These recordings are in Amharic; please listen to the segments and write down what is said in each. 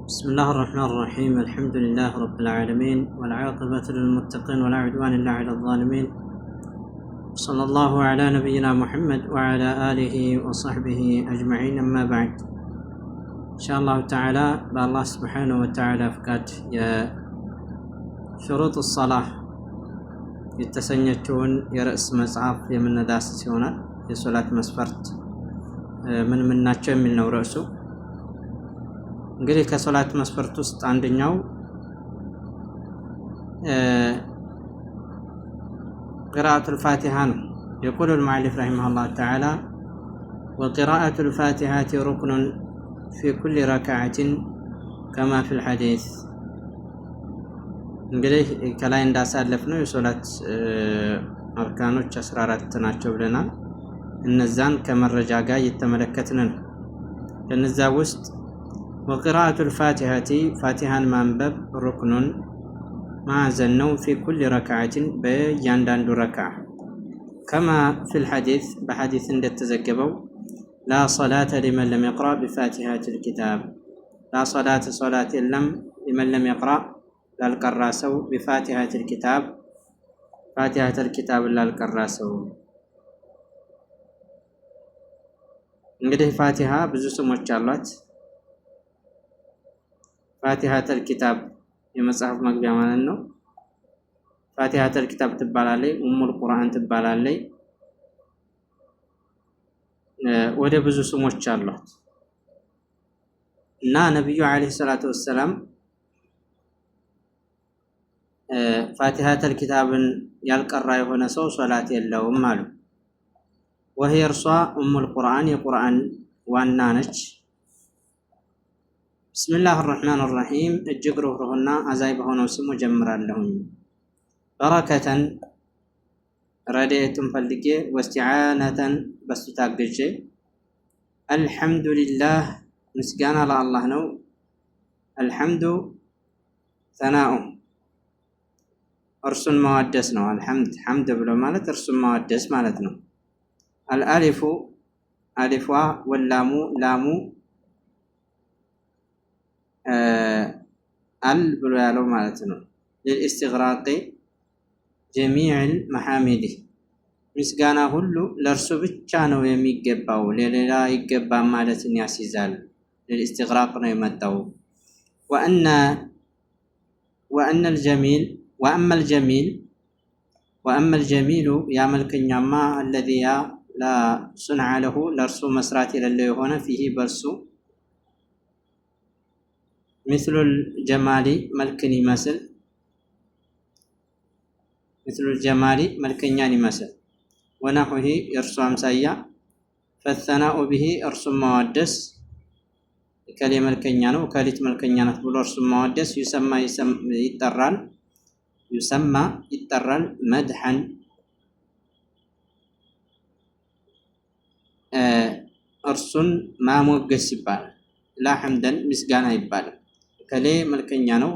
بسم الله الرحمن الرحيم. الحمد لله رب العالمين، والعاقبة للمتقين ولا عدوان إلا على الظالمين. صلى الله على نبينا محمد وعلى آله وصحبه أجمعين. أما بعد، إن شاء الله تعالى بالله سبحانه وتعالى فكات يا شروط الصلاة يتسنيتون يرأس مصحف يمن داس سيونا የሶላት መስፈርት ምን ናቸው የሚል ነው ርዕሱ። እንግዲህ ከሶላት መስፈርት ውስጥ አንደኛው قراءة الفاتحة ነው። يقول المؤلف رحمه الله تعالى: وقراءة الفاتحة ركن في كل ركعة كما في الحديث። እንግዲህ ከላይ እንዳሳለፍነው የሶላት አርካኖች 14 ናቸው ብለናል። እነዛን ከመረጃ ጋር እየተመለከትን ነው። ከነዛ ውስጥ وقراءة الفاتحة فاتحان ማንበብ ሩክኑን ማዕዘን ነው في كل ركعة በእያንዳንዱ ረክዓ كما في الحديث በሐዲስ እንደተዘገበው لا صلاة لمن لم يقرأ بفاتحة الكتاب لا صلاة صلاة የለም لمن لم يقرأ ላልቀራ ሰው بفاتحة الكتاب فاتحة الكتاب ላልቀራ ሰው። እንግዲህ ፋቲሃ ብዙ ስሞች አሏት። ፋቲሃተል ኪታብ የመጽሐፍ መግቢያ ማለት ነው። ፋቲሃተል ኪታብ ትባላለች፣ ኡሙል ቁርአን ትባላለች። ወደ ብዙ ስሞች አሏት እና ነብዩ አለይሂ ሰላቱ ወሰላም ፋቲሃተል ኪታብን ያልቀራ የሆነ ሰው ሶላት የለውም አሉ። وهي እርሷ ኡሙል ቁርአን የቁርአን ዋና ነች። بسم الله الرحمن الرحيم እጅግ ሩህሩህና አዛኝ በሆነው ስሙ ጀምራለሁኝ። በረከተን ረድኤቱን ፈልጌ፣ ወስቲዓነተን በሱ ታግዤ፣ አልሐምዱሊላህ ምስጋና ለአላህ ነው። አልሐምዱ ሰናኡ እርሱን ማወደስ ነው። አልሐምድ ሐምድ ብሎ ማለት እርሱን ማወደስ ማለት ነው። አልአሊፉ አሊፏ፣ ወላሙ ላሙ አል ብሎ ያለው ማለት ነው። ለኢስቲግራቂ ጀሚዕል መሐሚድ ምስጋና ሁሉ ለእርሱ ብቻ ነው የሚገባው፣ ለሌላ ይገባም ማለትን ያስይዛል። ለኢስቲግራቅ ነው የመጣው። ወአነል ጀሚል ወአመል ጀሚሉ ያ መልከኛማ አለዚ ያ ላ ሱንዐ ለሁ ለእርሱ መስራት የሌለው የሆነ ፊሂ በእርሱ ሚስሉል ጀማሊ መልክን ይመስል፣ ሚስሉል ጀማሊ መልከኛን ይመስል፣ ወነሑሂ የእርሱ አምሳያ፣ ፈሰናኡ ቢሂ እርሱን ማወደስ፣ እከሌ መልከኛ ነው እከሊት መልከኛ ናት ብሎ እርሱን ማወደስ፣ ዩሰማ ይጠራል መድሐን እርሱን ማሞገስ ይባላል። ላ ሐምደን ምስጋና ይባላል። እከሌ መልከኛ ነው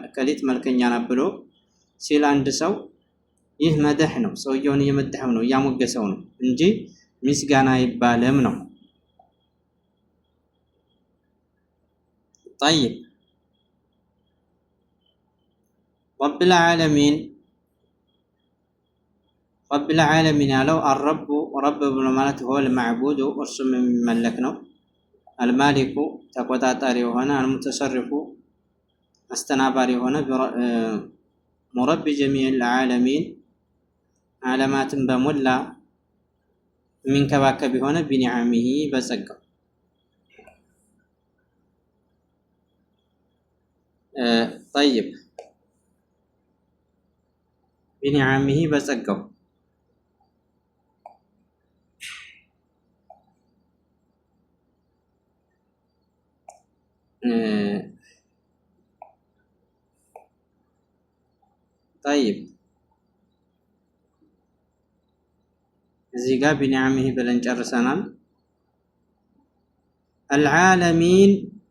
እከሊት መልከኛ ናት ብሎ ሲል አንድ ሰው ይህ መድህ ነው። ሰውየውን እየመደኸው ነው እያሞገሰው ነው እንጂ ምስጋና ይባልም ነው። ጠይብ ረብል ዓለሚን ያለው አረቡ ረብ ብሎ ማለት ሆል ማዕቡዱ እርሱም የሚመለክ ነው። አልማሊኩ ተቆጣጣሪ የሆነ፣ አልሙተሰሪፉ አስተናባሪ የሆነ፣ ሙረቢ ጀሚዕል ዓለሚን ዓለማትን በሞላ የሚንከባከብ የሆነ፣ ቢኒዓሚሂ በጸጋው ጠይብ ቢኒዓሚሂ በጸጋው ጠይብ እዚህ ጋር ቢኒዓሚሂ ብለን ጨርሰናል።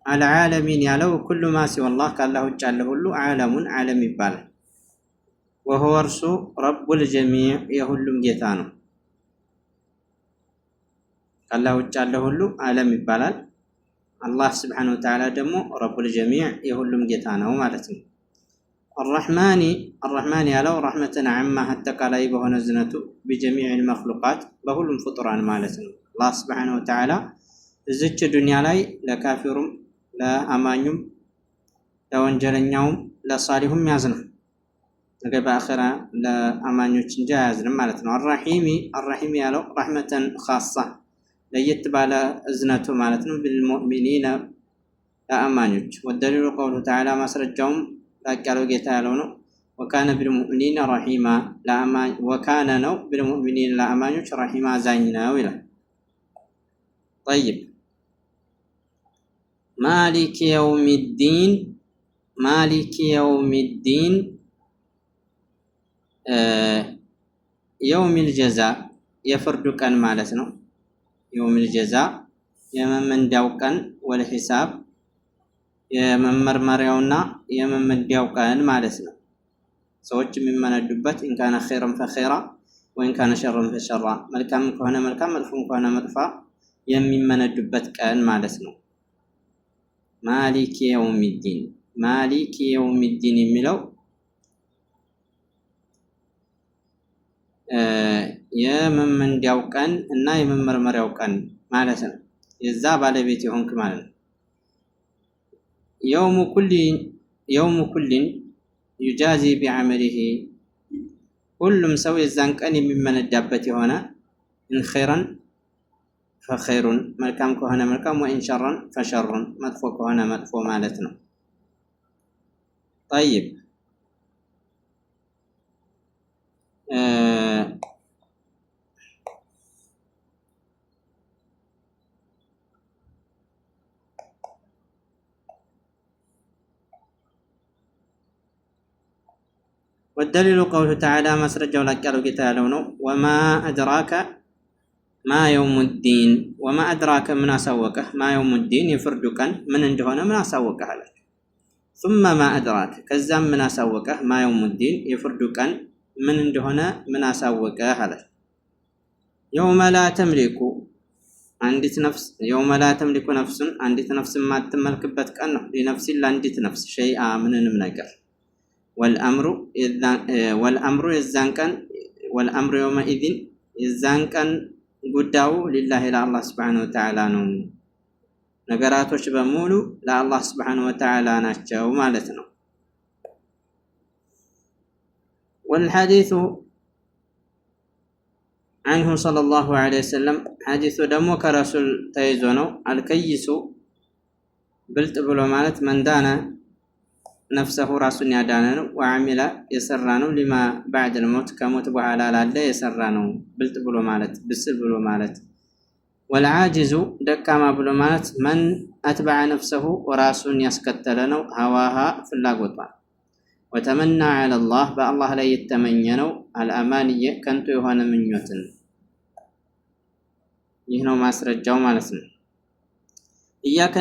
አልዓለሚን ያለው ኩሉ ማ ሲወላህ ካላህ ውጭ ያለ ሁሉ ዓለሙን ዓለም ይባላል። ወሁወ እርሱ ረቡል ጀሚዕ የሁሉም ጌታ ነው። ካላህ ውጭ ያለ ሁሉ ዓለም ይባላል። አላህ ስብሓነሁ ወተዓላ ደግሞ ረቡል ጀሚዕ የሁሉም ጌታ ነው ማለት ነው። አራሕማን ያለው ረሕመተን ዓማ አጠቃላይ በሆነ ዝነቱ ቢጀሚዕል መክሉቃት በሁሉም ፍጡራን ማለት ነው። አላህ ስብሓነሁ ወተዓላ እዚች ዱንያ ላይ ለካፊሩም ለአማኙም ለወንጀለኛውም ለሳሊሁም ያዝነው፣ ነገ በአኺራ ለአማኞች እንጂ አያዝንም ማለት ነው። አራሒም ያለው ረሕመተን ኻሳ ለየት ባለ እዝነቱ ማለት ነው። ቢልሙእሚኒነ ለአማኞች። ወደሊሉ ቀውሉሁ ተዓላ ማስረጃውም ላቅ ያለው ጌታ ያለው ነው። ወካነ ቢልሙእሚኒነ ረሒማ ወካነ ነው ቢልሙእሚኒነ ለአማኞች ረሒማ አዛኝ ነው ይላል። ጠይብ ማሊክ የውሚዲን የውሚል ጀዛ የፍርዱ ቀን ማለት ነው። የውሚል ጀዛ የመመንዳው ቀን ወልሒሳብ የመመርመሪያውና የመመንዳው ቀን ማለት ነው። ሰዎች የሚመነዱበት ኢንካነ ኸይረን ፈኸይራ ወኢንካነ ሸረን ፈሸራ፣ መልካም ከሆነ መልካም መጥፎም ከሆነ መጥፋ የሚመነዱበት ቀን ማለት ነው። ማሊክ የውሚዲን የሚለው የመመንዳው ቀን እና የመመርመሪያው ቀን ማለት ነው። የዛ ባለቤት የሆንክ ማለት ነው። የውሙ ኩሊን ዩጃዚ ቢዐመሊሂ ሁሉም ሰው የዛን ቀን የሚመነዳበት የሆነ ኢን ኸይረን ፈኸይሩን መልካም ከሆነ መልካም፣ ወኢን ሸረን ፈሸሩን መጥፎ ከሆነ መጥፎ ማለት ነው። ጠይብ ወደሊሉ ቀውሉሁ ተዓላ ማስረጃው ላቅ ያለው ጌታ ያለው ነው። ወማ አድራከ ማ የውሙዲን፣ ወማ አድራከ ምን አሳወቀህ፣ ማ የውሙዲን የፍርዱ ቀን ምን እንደሆነ ምን አሳወቀህ አለ። ሱመ ማ አድራከ ከዛም ምን አሳወቀህ፣ ማ የውሙዲን የፍርዱ ቀን ምን እንደሆነ ምን አሳወቀህ አለ። የውመ ላ ተምሊኩ አንዲት ነፍስ የውመ ላ ተምሊኩ ነፍሱን አንዲት ነፍስ የማትመልክበት ቀን ነው። ሊነፍሲን ለአንዲት ነፍስ ሸይአ ምንንም ነገር ወልአምሩ የዛን ቀን ወልአምሩ የውመኢዚን የዛን ቀን ጉዳዩ ሊላሂ ለአላህ ስብሓነሁ ወተዓላ ነው። ነገራቶች በሙሉ ለአላህ ስብሓነሁ ወተዓላ ናቸው ማለት ነው። ወልሐዲሱ አንሁ ሰለላሁ ዐለይሂ ወሰለም ሐዲሱ ደግሞ ከረሱል ተይዞ ነው። አልከይሱ ብልጥ ብሎ ማለት መንዳነ ነፍሰሁ ራሱን ያዳነ ነው። ወዓሚለ የሰራ ነው። ሊማ ባዕደል ሞት ከሞት በኋላ ላለ የሰራ ነው ብልጥ ብሎ ማለት ብስል ብሎ ማለት። ወልዓጅዙ ደካማ ብሎ ማለት መን አትበዐ ነፍሰሁ ራሱን ያስከተለ ነው። ሀዋሃ ፍላጎቷን። ወተመና ዐለላህ በአላህ ላይ የተመኘ ነው። አልአማንየ ከንቱ የሆነ ምኞትን። ይህ ነው ማስረጃው ማለት ነው። ኢያከ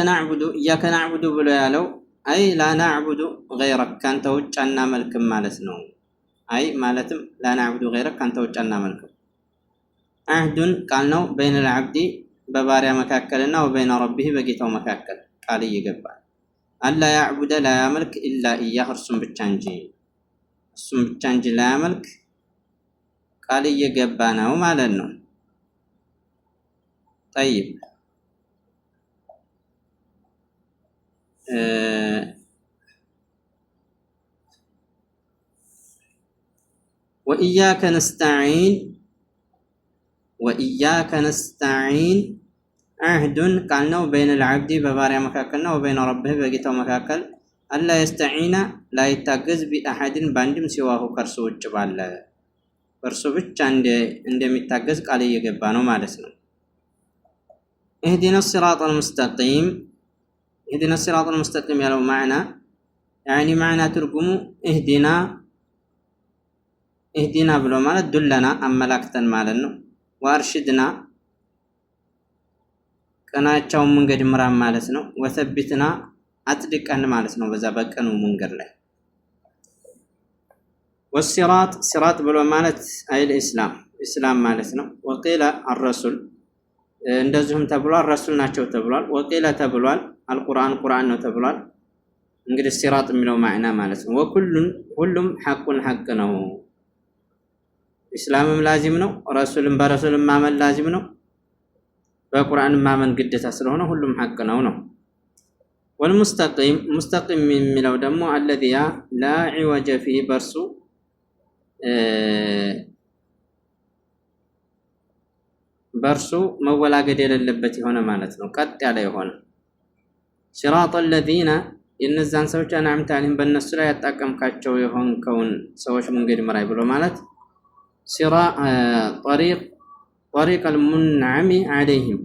ናዕቡዱ ብሎ ያለው አይ ላናዕቡዱ ገይረክ ካንተ ውጭ አናመልክም ማለት ነው። አይ ማለትም ላናዕቡዱ ገይረክ ካንተ ውጭ አናመልክም። አህዱን ቃል ነው። በይነል ዓብዲ በባሪያ መካከልና ወበይነ ረቢህ በጌታው መካከል ቃል እየገባል። አላ ያዕቡደ ላያመልክ ኢላ ኢያህ እርሱም ብቻ እንጂ ላያመልክ ቃል እየገባ ነው ማለት ነው። ጠይብ ወኢያከ ነስተዒን አህዱን ቃል ነው። በይነል ዓብዲ በባሪያ መካከልና ወበይነ ረቢህ በጌታው መካከል አላ የስተዒነ ላይታገዝ ቢአሐድን በአንድም ሲዋሁ ከእርሱ ውጭ ባለ በእርሱ ብቻ እንደሚታገዝ ቃል እየገባ ነው ማለት ነው። ኢህዲነ ሲራጠል ሙስተቂም ኢህዲነ ሲራጠል ሙስተቂም ያለው ማዕና ያኒ ማዕና ትርጉሙ ኢህዲና ብሎ ማለት ዱለና አመላክተን ማለት ነው። ወአርሽድና ቀናቻውን መንገድ ምራን ማለት ነው። ወሰቢትና አጥድቀን ማለት ነው በዛ በቀኑ መንገድ ላይ። ወሲራጥ ብሎ ማለት አይል ኢስላም ማለት ነው። ወቂለ አረሱል እንደዚሁም ተብሏል ረሱል ናቸው ተብሏል። ወቂለ ተብሏል ቁርአን ነው ተብሏል። እንግዲህ ሲራጥ የሚለው ማዕና ማለት ነው። ሁሉም ሐቁን ሐቅ ነው። ኢስላምም ላዚም ነው። በረሱልም ማመን ላዚም ነው። በቁርአን ማመን ግዴታ ስለሆነ ሁሉም ሐቅ ነው ነው። ሙስተቂም የሚለው ደግሞ አለዚ ላ ዒወጀ ፊህ በርሱ መወላገድ የሌለበት የሆነ ማለት ነው። ቀጥ ያለ የሆነ ሲራጥ አለዚነ የነዛን ሰዎች አንዓምተ ዐለይሂም በእነሱ ላይ ያጣቀምካቸው የሆንከውን ሰዎች መንገድ ምራይ ብሎ ማለት ጠሪቅ አልሙንዓሚ ዐለይሂም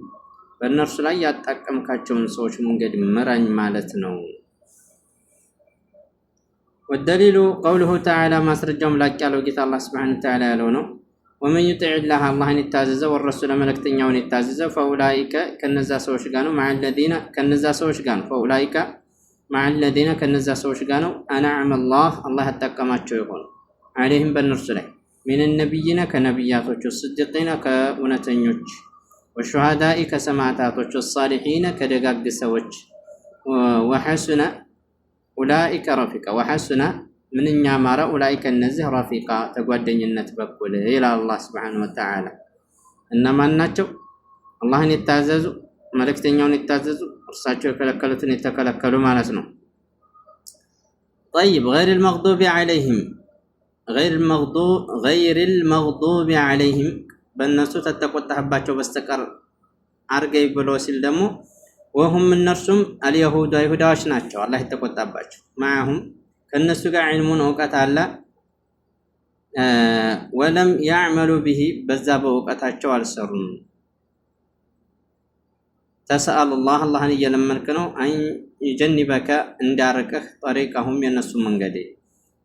በእነርሱ ላይ ያጣቀምካቸውን ሰዎች መንገድ ምራኝ ማለት ነው። ወደሊሉ ቀውሉሁ ተዓላ ማስረጃውም ላቅ ያለው ጌታ አላህ ሱብሓነሁ ወተዓላ ያለው ነው። ወመን ዩጢዕ ላህ አላህን የታዘዘ ወረሱለ መልእክተኛውን የታዘዘ ፈኡላኢከ ከነዛ ሰዎች ጋር ነው ከነዛ ሰዎች ጋር ነው። ፈኡላኢከ መዐለዚነ ከነዛ ሰዎች ጋር ነው አንዐመ አላህ ያጣቀማቸው የሆኑ ዐለይሂም በእነርሱ ላይ ሚነ ነቢይነ ከነቢያቶች፣ ወስዲቂነ ከእውነተኞች፣ ወሹሃዳኢ ከሰማዕታቶች፣ ወሳሊሒነ ከደጋግ ሰዎች፣ ወሐሱነ ኡላኢከ ረፊቃ ወሐሱነ ምንኛ ማረ ኡላኢከ እነዚህ ረፊቃ ተጓደኝነት በኩል ይላል አላህ ሱብሓነሁ ወተዓላ። እነማን ናቸው? አላህን የታዘዙ መልእክተኛውን የታዘዙ እርሳቸው የከለከሉትን የተከለከሉ ማለት ነው። ጠይብ ገይሪል መግዱቢ ዐለይሂም በእነሱ ተተቆጣህባቸው በስተቀር አርገይ ብሎ ሲል ደግሞ ወሁም እነርሱም አልየሁድ አይሁዳዎች ናቸው። አላህ የተቆጣባቸው ማዕሁም ከእነሱ ጋር ዒልሙን እውቀት አለ ወለም ያዕመሉ ቢሂ በዛ በእውቀታቸው አልሰሩም። ተስአሉላህ አላህን እየለመንክ ነው አን ይጀኒበከ እንዳርቅህ ጠሪቀሁም የእነሱ መንገዴ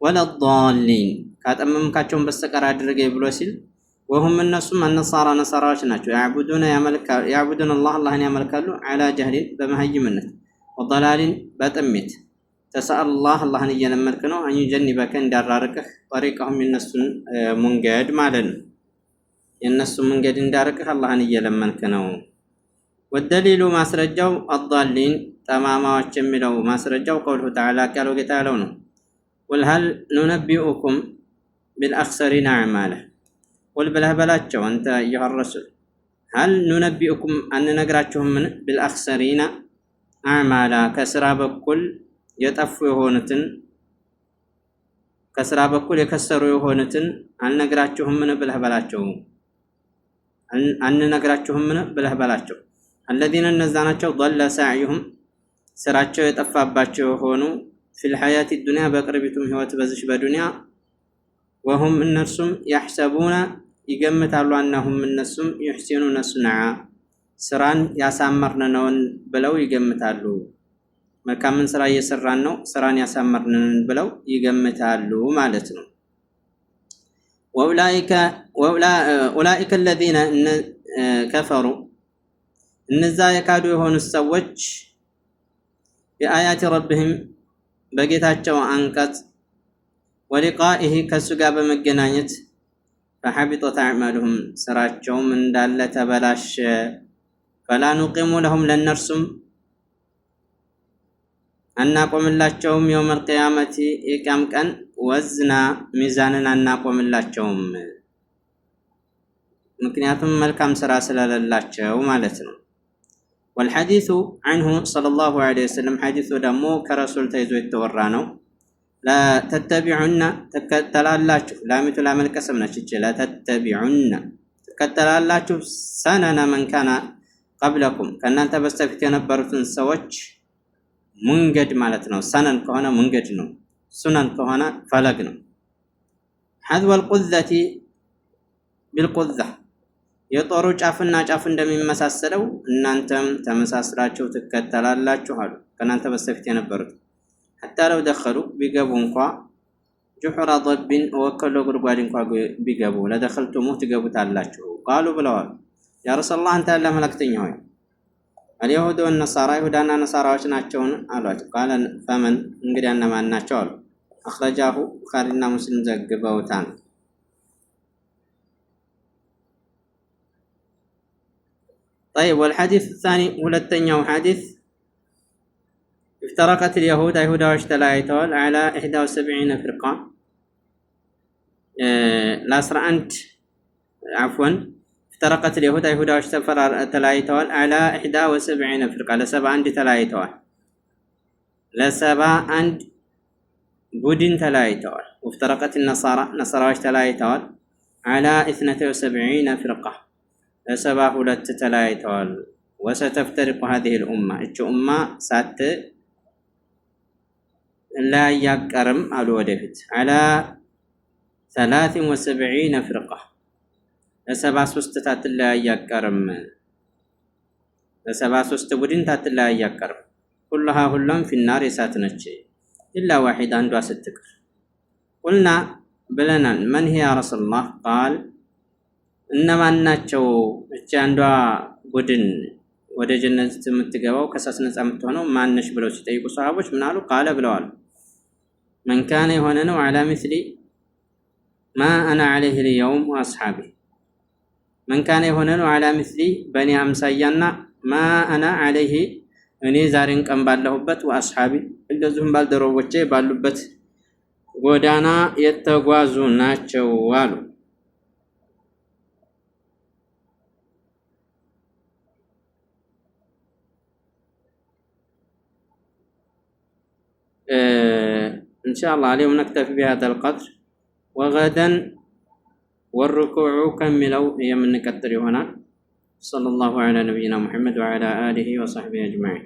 ወለዳሊን ካጠመምካቸውን በስተቀር አድርገኝ ብሎ ሲል ወሁም እነሱም አነሳራ ነሳራዎች ናቸው። ያዕቡዱን አላህን ያመልካሉ ዐላ ጀህሊን በመሀይምነት ወደላሊን በጥሜት ተስአሉላህ አላህን እየለመንክ ነው አን ይጀኒበከ እንዳራርቅህ ጠሪቀሁም የእነሱን መንገድ ማለት ነው። የእነሱን መንገድ እንዳርቅህ አላህን እየለመንክ ነው። ወደሊሉ ማስረጃው አዳሊን ጠማማዎች የሚለው ማስረጃው ቀውሉሁ ተዓላ ያለው ጌታ ያለው ነው። ቁል ሀል ኑነቢኡኩም ቢልአኽሰሪነ አዕማላ ቁል ብለህ በላቸው አንተ አዩሃ ረሱል ሀል ኑነቢኡኩም አንነግራችሁምን ቢልአኽሰሪነ አዕማላ ከስራ በኩል የጠፉ የሆኑትን ከስራ በኩል የከሰሩ የሆኑትን አልነግራችሁምን ብለህ በላቸው። አንነግራችሁምን ብለህ በላቸው። አለዚነ እነዛ ናቸው ضل سعيهم ስራቸው የጠፋባቸው የሆኑ ፊል ሐያቲ ዱንያ በቅርቢቱም ህይወት በዚች በዱንያ ወሁም እነርሱም ያሕሰቡነ ይገምታሉ አነሁም እነሱም ይሕሲኑነ ሱንዓ ስራን ያሳመርን ነውን ብለው ይገምታሉ። መልካምን ስራ እየሰራን ነው ስራን ያሳመርን ብለው ይገምታሉ ማለት ነው። ኡላኢከ አለዚነ ከፈሩ እነዛ የካዱ የሆኑት ሰዎች ቢአያቲ ረብህም በጌታቸው አንቀጽ ወሊቃኢሂ ከእሱ ጋር በመገናኘት ፈሐቢጠት አዕማሉሁም ስራቸውም እንዳለ ተበላሸ። ፈላ ኑቂሙ ለሁም ለእነርሱም አናቆምላቸውም የውመል ቂያመቲ የቂያም ቀን ወዝና ሚዛንን አናቆምላቸውም። ምክንያቱም መልካም ስራ ስለሌላቸው ማለት ነው። ወልሐዲሱ አንሁ ሰለላሁ ዐለይሂ ወሰለም ሐዲሱ ደግሞ ከረሱል ተይዞ የተወራ ነው። ለተተቢዑና ትከተላላችሁ ላሚቱ ላመል ቀሰም ነች። ለተተቢዑና ትከተላላችሁ ሰነነ መን ካነ ቀብለኩም ከእናንተ በስተፊት የነበሩትን ሰዎች መንገድ ማለት ነው። ሰነን ከሆነ መንገድ ነው። ሱነን ከሆነ ፈለግ ነው። ሐዝወል ቁዘቲ ቢልቁዛ የጦሩ ጫፍና ጫፍ እንደሚመሳሰለው እናንተም ተመሳስላችሁ ትከተላላችሁ አሉ ከእናንተ በስተፊት የነበሩት። ሐታ ለው ደኸሉ ቢገቡ እንኳ ጁሑራ ضቢን ወከሎ ጉድጓድ እንኳ ቢገቡ ለደኸልቱሙህ ትገቡታላችሁ ቃሉ ብለዋል። ያ ረሱላህ አንተ ያለ መልእክተኛ ሆይ አልየሁድ ወነሳራ ይሁዳና ነሳራዎች ናቸውን አሏቸው። ቃለ ፈመን እንግዲህ እነማን ናቸው አሉ። አኽረጃሁ ቡኻሪና ሙስሊም ዘግበውታል። طيب والحديث الثاني ሁለተኛው حديث افترقت اليهود አይሁዳዎች ተለያይተዋል على 71 فرقة ل11 عفوا افترقت اليهود አይሁዳዎች ተለያይተዋል على 71 فرقة ለ71 ተለያይተዋል ለ71 ቡድን ተለያይተዋል وافترقت النصارى ነሳራዎች ተለያይተዋል على 72 فرقة ለ72 ተለያይተዋል وستفترق هذه الأمة እቺ ኡማ ሳት لا يقرم على ወደፊት على 73 فرقة ለ73 ታትላ ያቀርም ለ73 ቡድን ታትላ ያቀርም كلها ሁሉም في النار እሳት ነች إلا واحد አንዷ ስትቀር قلنا ብለናል من هي يا رسول الله قال እነማን ናቸው እቺ አንዷ ቡድን ወደ ጀነት የምትገባው ከሳት ነፃ የምትሆነው ማንነሽ ብለው ሲጠይቁ ሰሃቦች ምን አሉ ቃለ ብለዋል من كان የሆነ ነው على مثل ما انا عليه اليوم واصحابي من كان የሆነ ነው على مثل በእኔ አምሳያና ما انا عليه እኔ ዛሬን ቀን ባለሁበት واصحابي እንደዚሁም ባልደረቦቼ ባሉበት ጎዳና የተጓዙ ናቸው አሉ إن شاء الله اليوم نكتفي بهذا القدر وغدا والركوع كملوا هي من نكتر هنا صلى الله على نبينا محمد وعلى آله وصحبه أجمعين